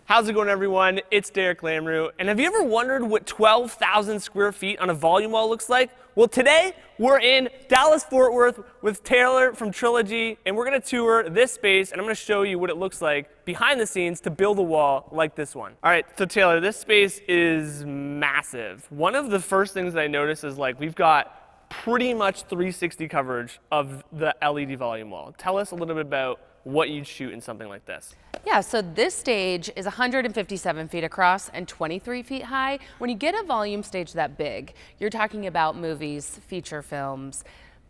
How's it going, everyone? It's Derek Lamrue, and have you ever wondered what 12,000 square feet on a volume wall looks like? Well, today we're in Dallas-Fort Worth with Taylor from Trilogy, and we're gonna tour this space, and I'm gonna show you what it looks like behind the scenes to build a wall like this one. All right, so Taylor, this space is massive. One of the first things that I noticed is we've got pretty much 360 coverage of the LED volume wall. Tell us a little bit about what you'd shoot in something like this. Yeah, so this stage is 157 feet across and 23 feet high. When you get a volume stage that big, you're talking about movies, feature films,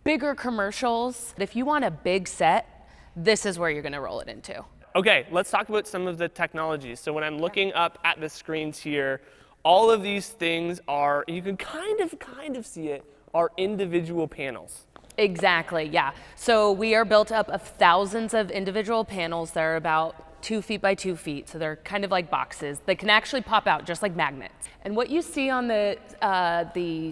bigger commercials. If you want a big set, this is where you're gonna roll it into. Okay, let's talk about some of the technologies. So when I'm looking up at the screens here, all of these things are, you can kind of see it, are individual panels. Exactly, yeah. So we are built up of thousands of individual panels that are about 2 feet by 2 feet. So they're kind of like boxes. They can actually pop out just like magnets. And what you see on the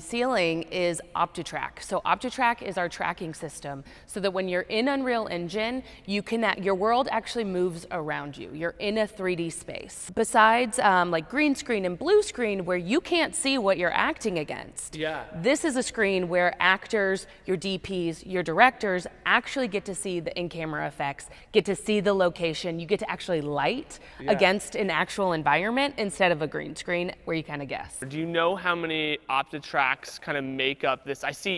ceiling is OptiTrack. So OptiTrack is our tracking system so that when you're in Unreal Engine, your world actually moves around you. You're in a 3D space. Besides like green screen and blue screen where you can't see what you're acting against. Yeah. This is a screen where actors, your DPs, your directors actually get to see the in-camera effects, get to see the location. You get to actually light against an actual environment instead of a green screen where you kind of guess. Do you know how many OptiTracks kind of make up this? I see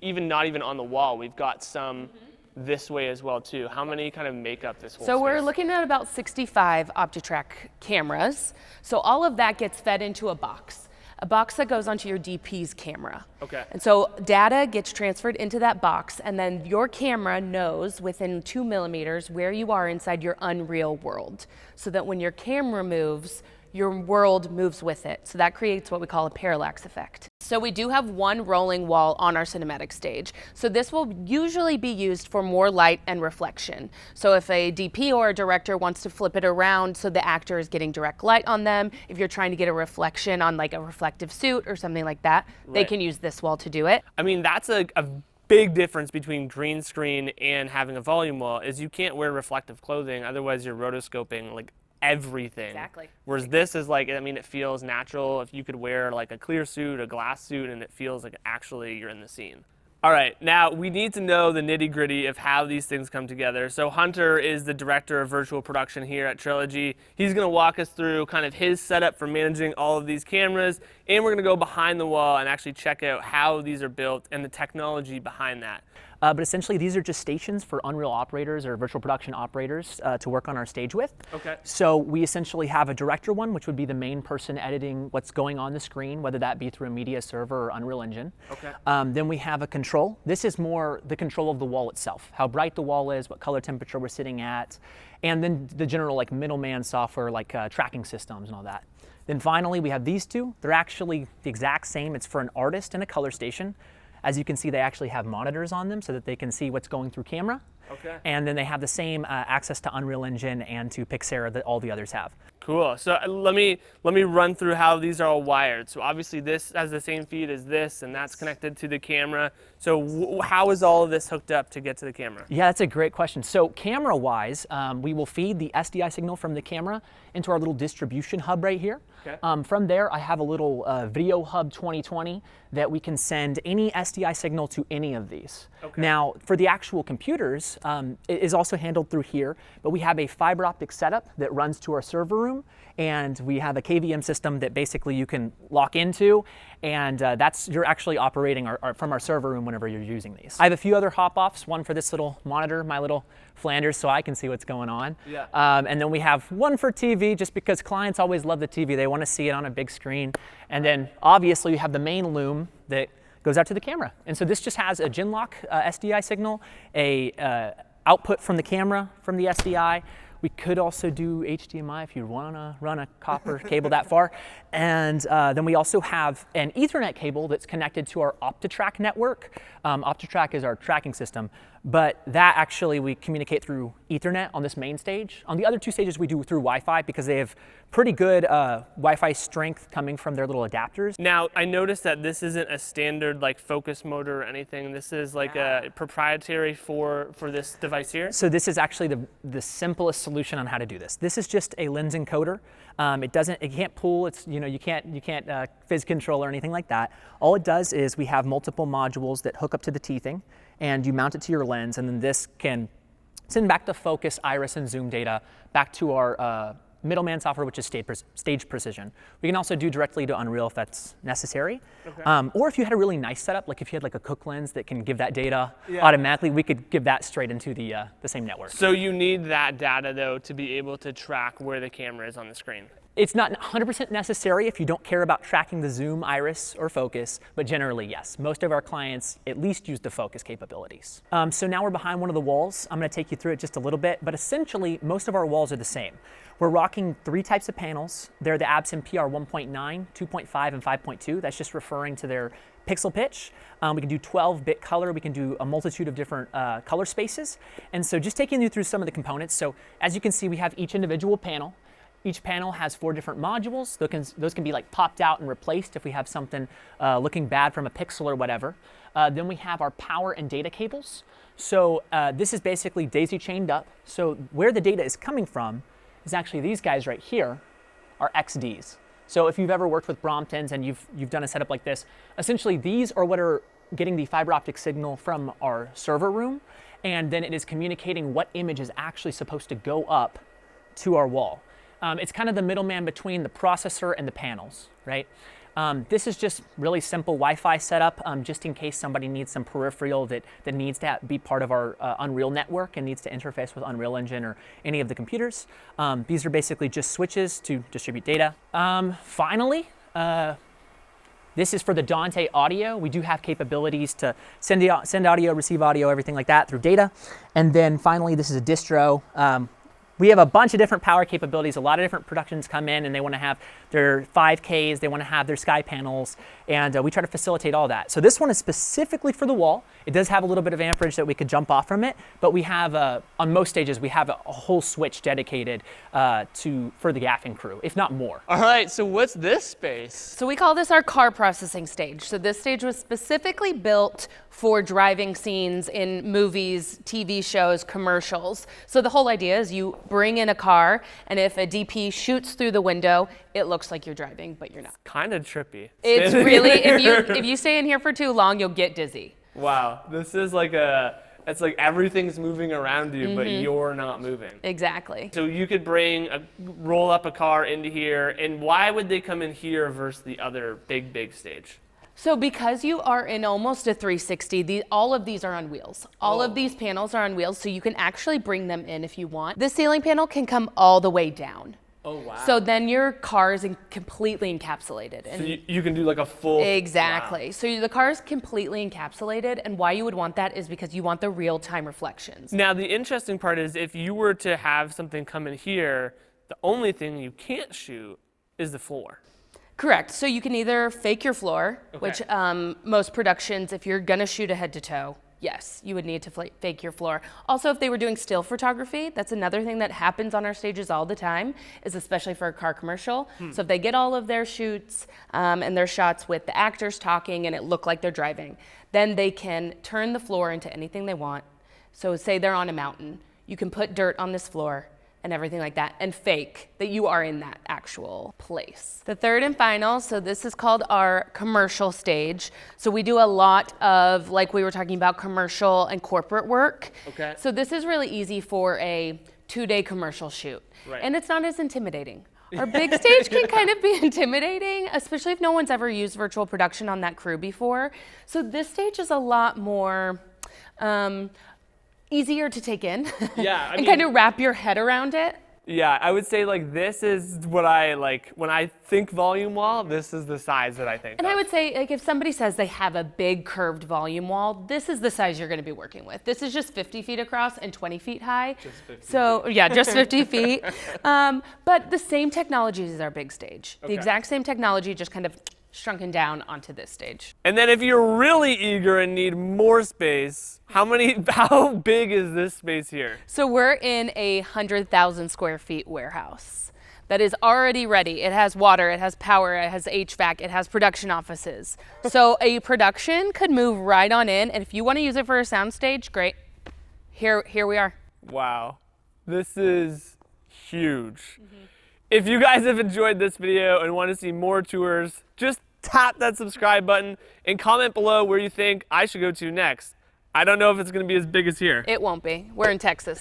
even not even on the wall, we've got some this way as well too. How many kind of make up this whole So space? we're looking at about 65 OptiTrack cameras. So all of that gets fed into a box that goes onto your DP's camera. Okay. And so data gets transferred into that box, and then your camera knows within 2 millimeters where you are inside your Unreal world, so that when your camera moves, your world moves with it. So that creates what we call a parallax effect. So we do have one rolling wall on our cinematic stage. So this will usually be used for more light and reflection. So if a DP or a director wants to flip it around so the actor is getting direct light on them, if you're trying to get a reflection on like a reflective suit or something like that, they can use this wall to do it. I mean, that's a big difference between green screen and having a volume wall is you can't wear reflective clothing, otherwise you're rotoscoping like everything. Exactly. Whereas this is like, I mean, it feels natural. If you could wear like a clear suit, a glass suit, and it feels like actually you're in the scene. All right, now we need to know the nitty-gritty of how these things come together. So Hunter is the director of virtual production here at Trilogy. He's gonna walk us through kind of his setup for managing all of these cameras, and we're gonna go behind the wall and actually check out how these are built and the technology behind that. But essentially, these are just stations for Unreal operators or virtual production operators to work on our stage with. Okay. So we essentially have a director one, which would be the main person editing what's going on the screen, whether that be through a media server or Unreal Engine. Okay. Then we have a control. This is more the control of the wall itself, how bright the wall is, what color temperature we're sitting at, and then the general like middleman software like tracking systems and all that. Then finally, we have these two. They're actually the exact same. It's for an artist and a color station. As you can see, they actually have monitors on them so that they can see what's going through camera. Okay. And then they have the same access to Unreal Engine and to Pixar that all the others have. Cool. So let me run through how these are all wired. So obviously this has the same feed as this, and that's connected to the camera. So how is all of this hooked up to get to the camera? Yeah, that's a great question. So camera-wise, we will feed the SDI signal from the camera into our little distribution hub right here. Okay. From there, I have a little Video Hub 2020 that we can send any SDI signal to any of these. Okay. Now, for the actual computers, it is also handled through here, but we have a fiber optic setup that runs to our server room, and we have a KVM system that basically you can lock into, and you're actually operating from our server room whenever you're using these. I have a few other hop-offs, one for this little monitor, my little Flanders, so I can see what's going on. Yeah. And then we have one for TV, just because clients always love the TV. They want to see it on a big screen. And then obviously you have the main loom that goes out to the camera. And so this just has a Genlock SDI signal, a output from the camera from the SDI. We could also do HDMI if you want to run a copper cable that far. And then we also have an Ethernet cable that's connected to our OptiTrack network. OptiTrack is our tracking system. but that actually we communicate through Ethernet on this main stage. On the other two stages we do through Wi-Fi because they have pretty good Wi-Fi strength coming from their little adapters. Now, I noticed that this isn't a standard like focus motor or anything. This is like a proprietary for this device here. So this is actually the simplest solution on how to do this. This is just a lens encoder. It can't pull. It's you can't phys control or anything like that. All it does is we have multiple modules that hook up to the teething, and you mount it to your lens, and then this can send back the focus, iris, and zoom data back to our middleman software, which is Stage Precision. We can also do directly to Unreal if that's necessary. Okay. Or if you had a really nice setup, like if you had like a Cook lens that can give that data automatically, we could give that straight into the same network. So you need that data though to be able to track where the camera is on the screen. It's not 100% necessary if you don't care about tracking the zoom, iris, or focus, but generally, yes. Most of our clients at least use the focus capabilities. So now we're behind one of the walls. I'm gonna take you through it just a little bit, but essentially, most of our walls are the same. We're rocking 3 types of panels. They're the Absym PR 1.9, 2.5, and 5.2. That's just referring to their pixel pitch. We can do 12-bit color. We can do a multitude of different color spaces. And so just taking you through some of the components. So as you can see, we have each individual panel. Each panel has 4 different modules. Those can be like popped out and replaced if we have something looking bad from a pixel or whatever. Then we have our power and data cables. So this is basically daisy chained up. So where the data is coming from is actually these guys right here are XDs. So if you've ever worked with Bromptons and you've done a setup like this, essentially these are what are getting the fiber optic signal from our server room, and then it is communicating what image is actually supposed to go up to our wall. It's kind of the middleman between the processor and the panels, right? This is just really simple Wi-Fi setup, just in case somebody needs some peripheral that needs to be part of our Unreal network and needs to interface with Unreal Engine or any of the computers. These are basically just switches to distribute data. Finally, this is for the Dante audio. We do have capabilities to send audio, receive audio, everything like that through data. And then finally, this is a distro. We have a bunch of different power capabilities. A lot of different productions come in and they want to have their 5Ks, they want to have their sky panels, and we try to facilitate all that. So this one is specifically for the wall. It does have a little bit of amperage that we could jump off from it, but we have, on most stages, we have a whole switch dedicated for the gaffing crew, if not more. All right, so what's this space? So we call this our car processing stage. So this stage was specifically built for driving scenes in movies, TV shows, commercials. So the whole idea is you bring in a car, and if a DP shoots through the window, it looks like you're driving, but you're not. Kind of trippy. It's really, if you stay in here for too long, you'll get dizzy. Wow, this is like it's like everything's moving around you, but you're not moving. Exactly. So you could roll up a car into here, and why would they come in here versus the other big stage? So because you are in almost a 360, all of these are on wheels. All of these panels are on wheels, so you can actually bring them in if you want. This ceiling panel can come all the way down. Oh, wow. So then your car is completely encapsulated. And so you can do like a full... Exactly. Wow. So the car is completely encapsulated, and why you would want that is because you want the real-time reflections. Now, the interesting part is if you were to have something come in here, the only thing you can't shoot is the floor. Correct. So you can either fake your floor, which most productions, if you're going to shoot a head-to-toe, yes, you would need to fake your floor. Also, if they were doing still photography, that's another thing that happens on our stages all the time, is especially for a car commercial. So if they get all of their shoots and their shots with the actors talking and it look like they're driving, then they can turn the floor into anything they want. So say they're on a mountain, you can put dirt on this floor and everything like that, and fake that you are in that actual place. The third and final, so this is called our commercial stage. So we do a lot of, like we were talking about, commercial and corporate work. Okay. So this is really easy for a 2-day commercial shoot. Right. And it's not as intimidating. Our big stage can kind of be intimidating, especially if no one's ever used virtual production on that crew before. So this stage is a lot more, easier to take in. Yeah, I and mean, kind of wrap your head around it. Yeah, I would say like this is what I like when I think volume wall. This is the size that I think. And of. I would say, like, if somebody says they have a big curved volume wall, this is the size you're going to be working with. This is just 50 feet across and 20 feet high. Just 50 so feet. Yeah, just 50 feet. But the same technology as our big stage. The exact same technology, just kind of shrunken down onto this stage. And then if you're really eager and need more space, how big is this space here? So we're in a 100,000 square feet warehouse that is already ready. It has water, it has power, it has HVAC, it has production offices. So a production could move right on in, and if you want to use it for a soundstage, great. Here we are. Wow, this is huge. If you guys have enjoyed this video and want to see more tours, just tap that subscribe button and comment below where you think I should go to next. I don't know if it's going to be as big as here. It won't be. We're in Texas.